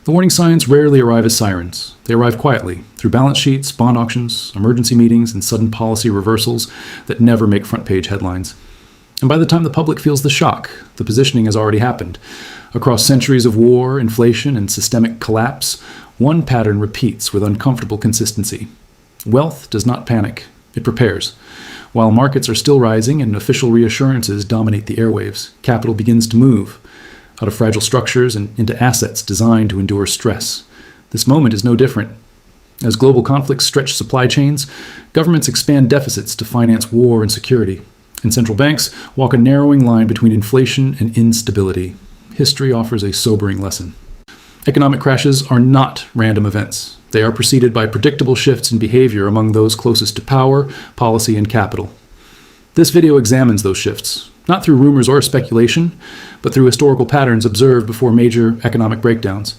The warning signs rarely arrive as sirens. They arrive quietly, through balance sheets, bond auctions, emergency meetings, and sudden policy reversals that never make front-page headlines. And by the time the public feels the shock, the positioning has already happened. Across centuries of war, inflation, and systemic collapse, one pattern repeats with uncomfortable consistency. Wealth does not panic. It prepares. While markets are still rising and official reassurances dominate the airwaves, capital begins to move out of fragile structures and into assets designed to endure stress. This moment is no different. As global conflicts stretch supply chains, governments expand deficits to finance war and security, and central banks walk a narrowing line between inflation and instability. History offers a sobering lesson. Economic crashes are not random events. They are preceded by predictable shifts in behavior among those closest to power, policy, and capital. This video examines those shifts, not through rumors or speculation, but through historical patterns observed before major economic breakdowns.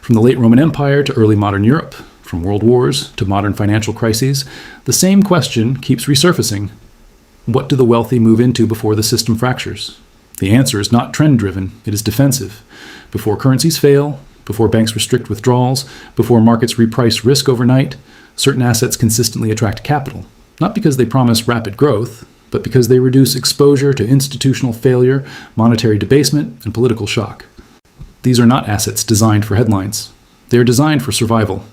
From the late Roman Empire to early modern Europe, from world wars to modern financial crises, the same question keeps resurfacing. What do the wealthy move into before the system fractures? The answer is not trend-driven, it is defensive. Before currencies fail, before banks restrict withdrawals, before markets reprice risk overnight, certain assets consistently attract capital, not because they promise rapid growth, but because they reduce exposure to institutional failure, monetary debasement, and political shock. These are not assets designed for headlines. They are designed for survival.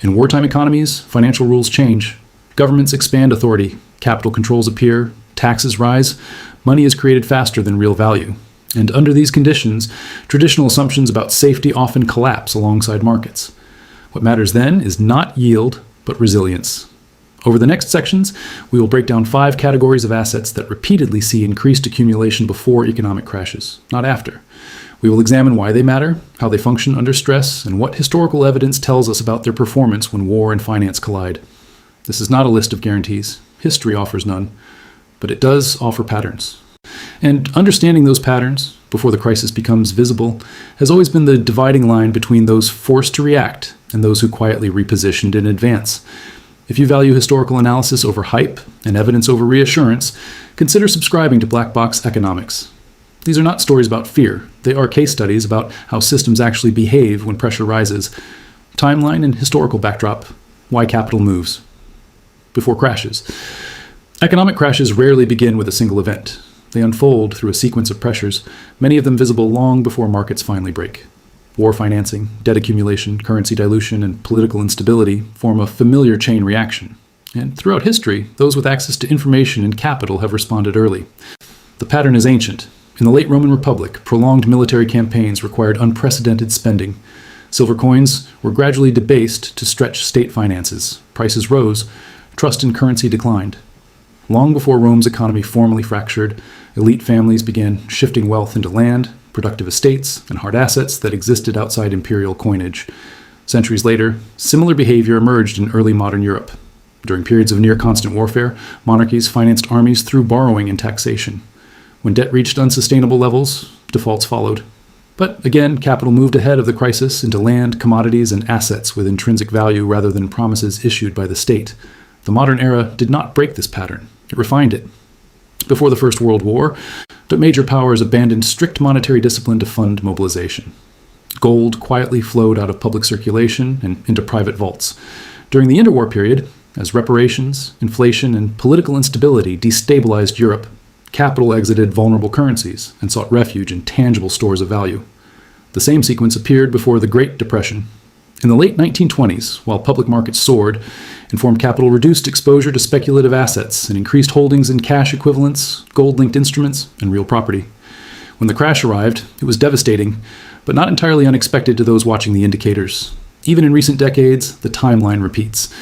In wartime economies, financial rules change. Governments expand authority, capital controls appear, taxes rise, money is created faster than real value. And under these conditions, traditional assumptions about safety often collapse alongside markets. What matters then is not yield, but resilience. Over the next sections, we will break down 5 categories of assets that repeatedly see increased accumulation before economic crashes, not after. We will examine why they matter, how they function under stress, and what historical evidence tells us about their performance when war and finance collide. This is not a list of guarantees. History offers none, but it does offer patterns. And understanding those patterns, before the crisis becomes visible, has always been the dividing line between those forced to react and those who quietly repositioned in advance. If you value historical analysis over hype and evidence over reassurance, consider subscribing to Black Box Economics. These are not stories about fear. They are case studies about how systems actually behave when pressure rises. Timeline and historical backdrop, why capital moves. Before crashes. Economic crashes rarely begin with a single event. They unfold through a sequence of pressures, many of them visible long before markets finally break. War financing, debt accumulation, currency dilution, and political instability form a familiar chain reaction. And throughout history, those with access to information and capital have responded early. The pattern is ancient. In the late Roman Republic, prolonged military campaigns required unprecedented spending. Silver coins were gradually debased to stretch state finances. Prices rose. Trust in currency declined. Long before Rome's economy formally fractured, elite families began shifting wealth into land, productive estates, and hard assets that existed outside imperial coinage. Centuries later, similar behavior emerged in early modern Europe. During periods of near-constant warfare, monarchies financed armies through borrowing and taxation. When debt reached unsustainable levels, defaults followed. But again, capital moved ahead of the crisis into land, commodities, and assets with intrinsic value rather than promises issued by the state. The modern era did not break this pattern. It refined it. Before the First World War, the major powers abandoned strict monetary discipline to fund mobilization. Gold quietly flowed out of public circulation and into private vaults. During the interwar period, as reparations, inflation, and political instability destabilized Europe, capital exited vulnerable currencies and sought refuge in tangible stores of value. The same sequence appeared before the Great Depression. In the late 1920s, while public markets soared, informed capital reduced exposure to speculative assets and increased holdings in cash equivalents, gold-linked instruments, and real property. When the crash arrived, it was devastating, but not entirely unexpected to those watching the indicators. Even in recent decades, the timeline repeats.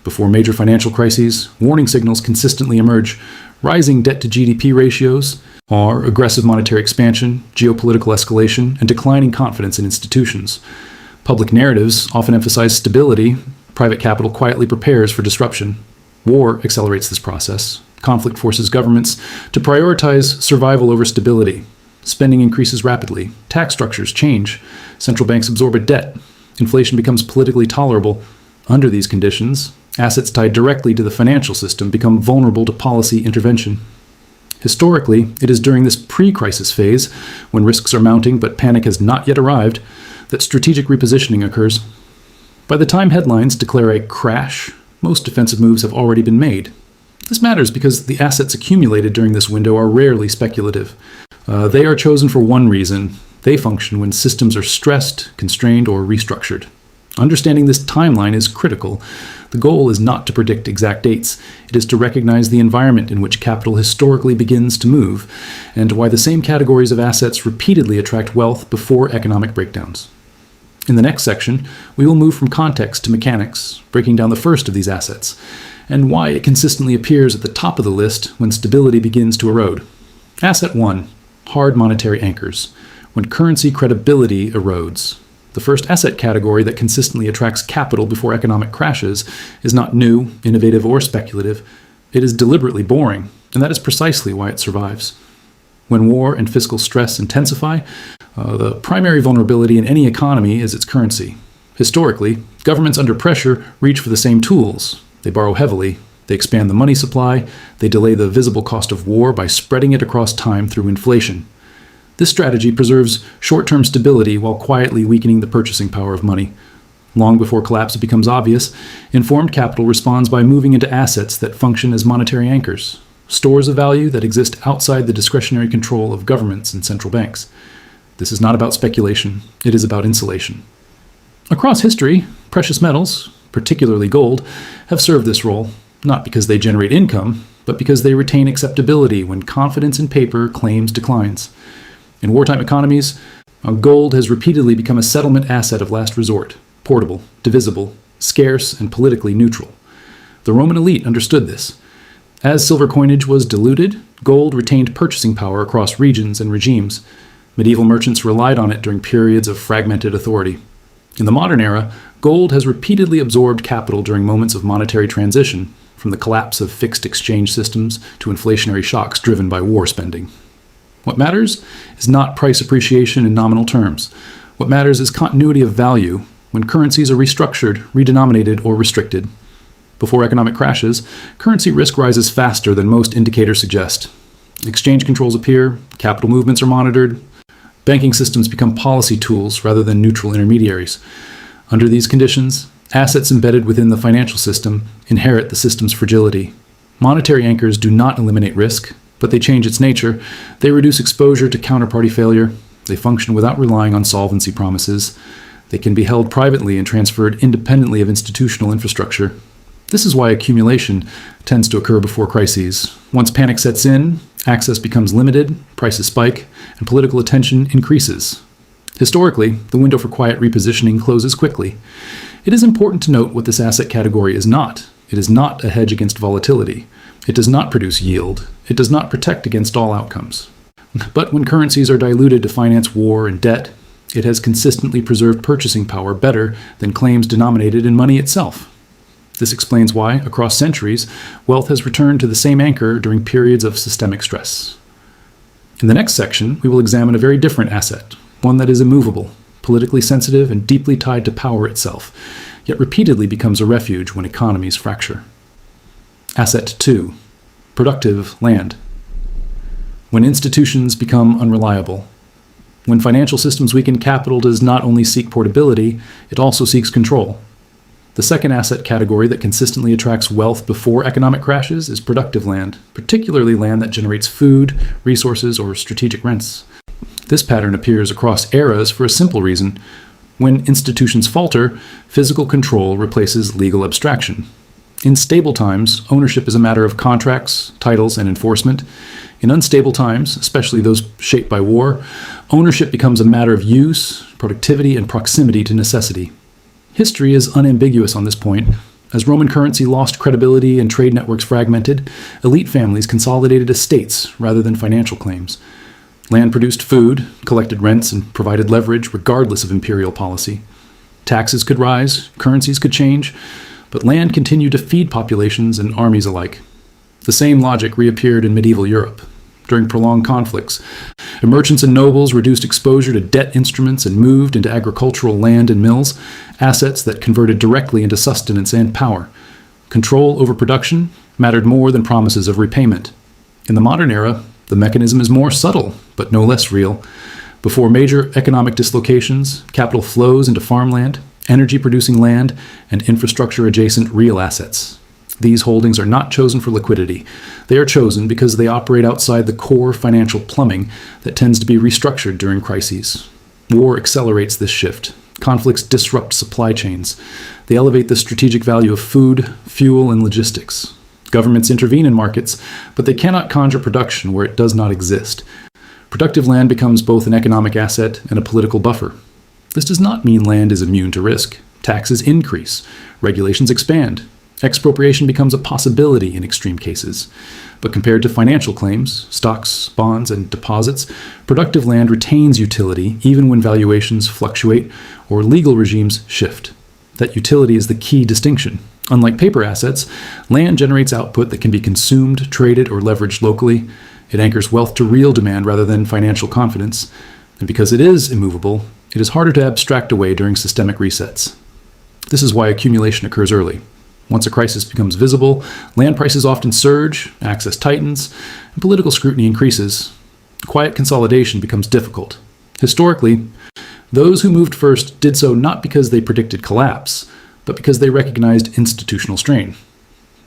Before major financial crises, warning signals consistently emerge. Rising debt-to-GDP ratios, or aggressive monetary expansion, geopolitical escalation, and declining confidence in institutions. Public narratives often emphasize stability. Private capital quietly prepares for disruption. War accelerates this process. Conflict forces governments to prioritize survival over stability. Spending increases rapidly. Tax structures change. Central banks absorb a debt. Inflation becomes politically tolerable. Under these conditions, assets tied directly to the financial system become vulnerable to policy intervention. Historically, it is during this pre-crisis phase, when risks are mounting but panic has not yet arrived, that strategic repositioning occurs. By the time headlines declare a crash, most defensive moves have already been made. This matters because the assets accumulated during this window are rarely speculative. They are chosen for one reason. They function when systems are stressed, constrained, or restructured. Understanding this timeline is critical. The goal is not to predict exact dates. It is to recognize the environment in which capital historically begins to move, and why the same categories of assets repeatedly attract wealth before economic breakdowns. In the next section, we will move from context to mechanics, breaking down the first of these assets, and why it consistently appears at the top of the list when stability begins to erode. Asset 1, hard monetary anchors, when currency credibility erodes. The first asset category that consistently attracts capital before economic crashes is not new, innovative, or speculative. It is deliberately boring, and that is precisely why it survives. When war and fiscal stress intensify, the primary vulnerability in any economy is its currency. Historically, governments under pressure reach for the same tools. They borrow heavily, they expand the money supply, they delay the visible cost of war by spreading it across time through inflation. This strategy preserves short-term stability while quietly weakening the purchasing power of money. Long before collapse becomes obvious, informed capital responds by moving into assets that function as monetary anchors, stores of value that exist outside the discretionary control of governments and central banks. This is not about speculation, it is about insulation. Across history, precious metals, particularly gold, have served this role, not because they generate income, but because they retain acceptability when confidence in paper claims declines. In wartime economies, gold has repeatedly become a settlement asset of last resort, portable, divisible, scarce, and politically neutral. The Roman elite understood this. As silver coinage was diluted, gold retained purchasing power across regions and regimes. Medieval merchants relied on it during periods of fragmented authority. In the modern era, gold has repeatedly absorbed capital during moments of monetary transition, from the collapse of fixed exchange systems to inflationary shocks driven by war spending. What matters is not price appreciation in nominal terms. What matters is continuity of value when currencies are restructured, redenominated, or restricted. Before economic crashes, currency risk rises faster than most indicators suggest. Exchange controls appear, capital movements are monitored, banking systems become policy tools rather than neutral intermediaries. Under these conditions, assets embedded within the financial system inherit the system's fragility. Monetary anchors do not eliminate risk, but they change its nature. They reduce exposure to counterparty failure. They function without relying on solvency promises. They can be held privately and transferred independently of institutional infrastructure. This is why accumulation tends to occur before crises. Once panic sets in, access becomes limited, prices spike, and political attention increases. Historically, the window for quiet repositioning closes quickly. It is important to note what this asset category is not. It is not a hedge against volatility. It does not produce yield. It does not protect against all outcomes. But when currencies are diluted to finance war and debt, it has consistently preserved purchasing power better than claims denominated in money itself. This explains why, across centuries, wealth has returned to the same anchor during periods of systemic stress. In the next section, we will examine a very different asset, one that is immovable, politically sensitive, and deeply tied to power itself, yet repeatedly becomes a refuge when economies fracture. Asset 2. Productive land. When institutions become unreliable. When financial systems weaken, capital does not only seek portability, it also seeks control. The second asset category that consistently attracts wealth before economic crashes is productive land, particularly land that generates food, resources, or strategic rents. This pattern appears across eras for a simple reason. When institutions falter, physical control replaces legal abstraction. In stable times, ownership is a matter of contracts, titles, and enforcement. In unstable times, especially those shaped by war, ownership becomes a matter of use, productivity, and proximity to necessity. History is unambiguous on this point. As Roman currency lost credibility and trade networks fragmented, elite families consolidated estates rather than financial claims. Land produced food, collected rents, and provided leverage regardless of imperial policy. Taxes could rise, currencies could change, but land continued to feed populations and armies alike. The same logic reappeared in medieval Europe. During prolonged conflicts, merchants and nobles reduced exposure to debt instruments and moved into agricultural land and mills, assets that converted directly into sustenance and power. Control over production mattered more than promises of repayment. In the modern era, The mechanism is more subtle, but no less real. Before major economic dislocations, capital flows into farmland, energy-producing land, and infrastructure-adjacent real assets. These holdings are not chosen for liquidity. They are chosen because they operate outside the core financial plumbing that tends to be restructured during crises. War accelerates this shift. Conflicts disrupt supply chains. They elevate the strategic value of food, fuel, and logistics. Governments intervene in markets, but they cannot conjure production where it does not exist. Productive land becomes both an economic asset and a political buffer. This does not mean land is immune to risk. Taxes increase. Regulations expand. Expropriation becomes a possibility in extreme cases. But compared to financial claims, stocks, bonds, and deposits, productive land retains utility even when valuations fluctuate or legal regimes shift. That utility is the key distinction. Unlike paper assets, land generates output that can be consumed, traded, or leveraged locally. It anchors wealth to real demand rather than financial confidence. And because it is immovable, it is harder to abstract away during systemic resets. This is why accumulation occurs early. Once a crisis becomes visible, land prices often surge, access tightens, and political scrutiny increases. Quiet consolidation becomes difficult. Historically, those who moved first did so not because they predicted collapse, but because they recognized institutional strain.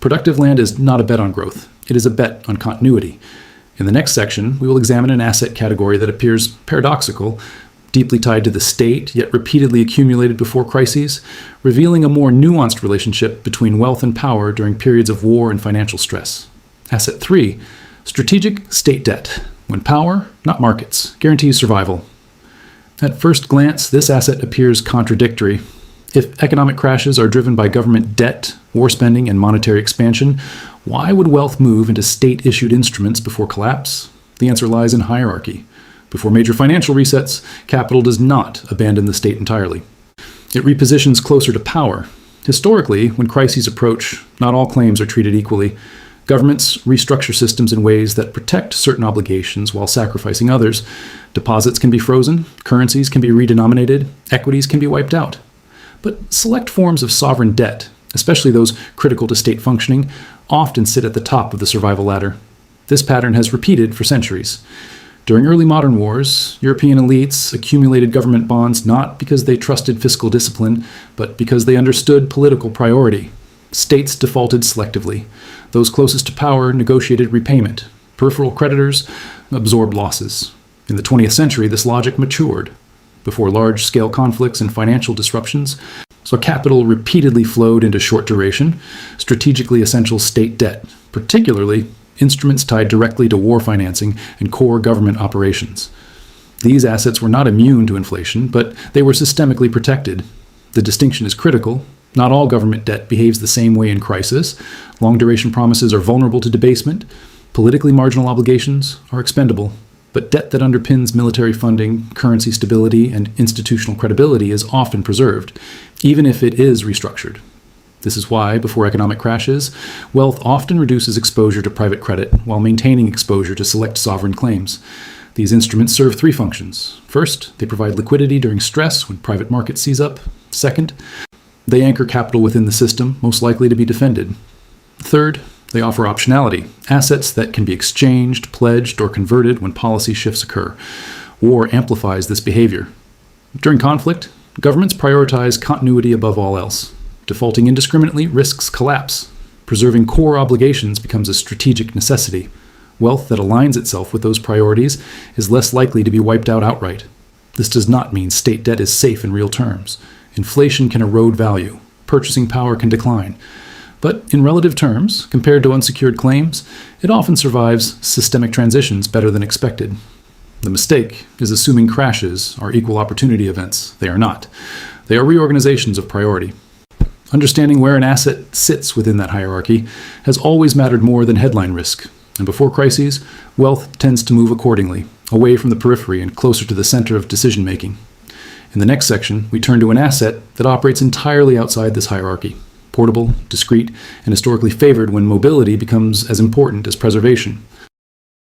Productive land is not a bet on growth. It is a bet on continuity. In the next section, we will examine an asset category that appears paradoxical, deeply tied to the state, yet repeatedly accumulated before crises, revealing a more nuanced relationship between wealth and power during periods of war and financial stress. Asset 3, strategic state debt, when power, not markets, guarantees survival. At first glance, this asset appears contradictory. If economic crashes are driven by government debt, war spending, and monetary expansion, why would wealth move into state-issued instruments before collapse? The answer lies in hierarchy. Before major financial resets, capital does not abandon the state entirely. It repositions closer to power. Historically, when crises approach, not all claims are treated equally. Governments restructure systems in ways that protect certain obligations while sacrificing others. Deposits can be frozen, currencies can be redenominated, equities can be wiped out. But select forms of sovereign debt, especially those critical to state functioning, often sit at the top of the survival ladder. This pattern has repeated for centuries. During early modern wars, European elites accumulated government bonds not because they trusted fiscal discipline, but because they understood political priority. States defaulted selectively. Those closest to power negotiated repayment. Peripheral creditors absorbed losses. In the 20th century, this logic matured. Before large-scale conflicts and financial disruptions, so capital repeatedly flowed into short-duration, strategically essential state debt, particularly instruments tied directly to war financing and core government operations. These assets were not immune to inflation, but they were systemically protected. The distinction is critical. Not all government debt behaves the same way in crisis. Long-duration promises are vulnerable to debasement. Politically marginal obligations are expendable. But debt that underpins military funding, currency stability, and institutional credibility is often preserved, even if it is restructured. This is why, before economic crashes, wealth often reduces exposure to private credit while maintaining exposure to select sovereign claims. These instruments serve three functions. First, they provide liquidity during stress when private markets seize up. Second, they anchor capital within the system, most likely to be defended. Third, they offer optionality, assets that can be exchanged, pledged, or converted when policy shifts occur. War amplifies this behavior. During conflict, governments prioritize continuity above all else. Defaulting indiscriminately risks collapse. Preserving core obligations becomes a strategic necessity. Wealth that aligns itself with those priorities is less likely to be wiped out outright. This does not mean state debt is safe in real terms. Inflation can erode value. Purchasing power can decline. But in relative terms, compared to unsecured claims, it often survives systemic transitions better than expected. The mistake is assuming crashes are equal opportunity events. They are not. They are reorganizations of priority. Understanding where an asset sits within that hierarchy has always mattered more than headline risk. And before crises, wealth tends to move accordingly, away from the periphery and closer to the center of decision-making. In the next section, we turn to an asset that operates entirely outside this hierarchy. Portable, discrete, and historically favored when mobility becomes as important as preservation.